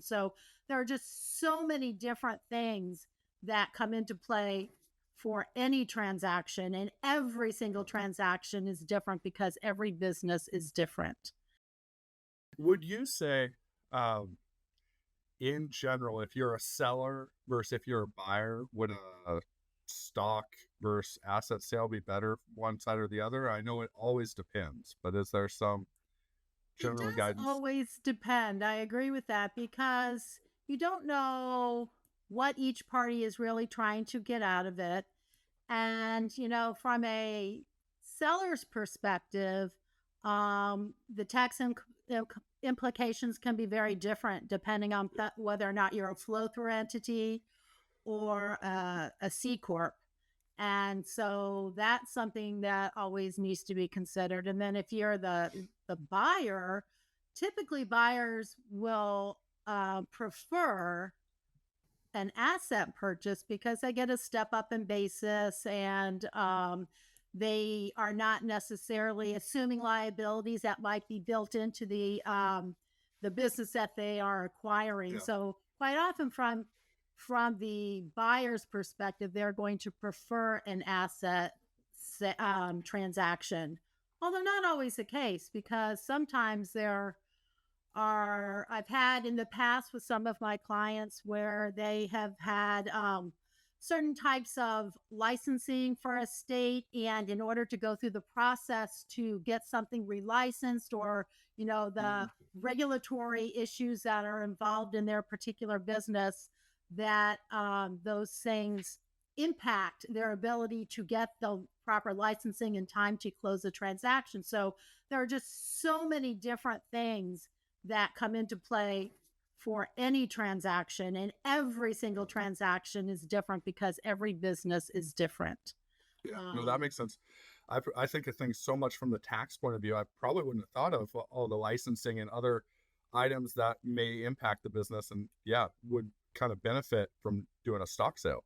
So there are just so many different things that come into play for any transaction, and every single transaction is different because every business is different. Would you say, um, in general, if you're a seller versus if you're a buyer, would a stock versus asset sale be better one side or the other? I know it always depends, but is there some It general does guidance? always depend. I agree with that because you don't know what each party is really trying to get out of it. And, from a seller's perspective, the implications can be very different depending on whether or not you're a flow through entity or a C-corp. And so that's something that always needs to be considered. And then if you're the buyer, typically buyers will prefer an asset purchase because they get a step up in basis, and they are not necessarily assuming liabilities that might be built into the business that they are acquiring. Yeah. So quite often from the buyer's perspective, they're going to prefer an asset transaction, although not always the case, because sometimes there are I've had in the past with some of my clients where they have had certain types of licensing for a state, and in order to go through the process to get something relicensed, or the regulatory issues that are involved in their particular business, that those things impact their ability to get the proper licensing in time to close the transaction. So there are just so many different things that come into play for any transaction, and every single transaction is different because every business is different. Yeah, no, that um, makes sense. I think of things so much from the tax point of view. I probably wouldn't have thought of all the licensing and other items that may impact the business, and yeah, would kind of benefit from doing a stock sale.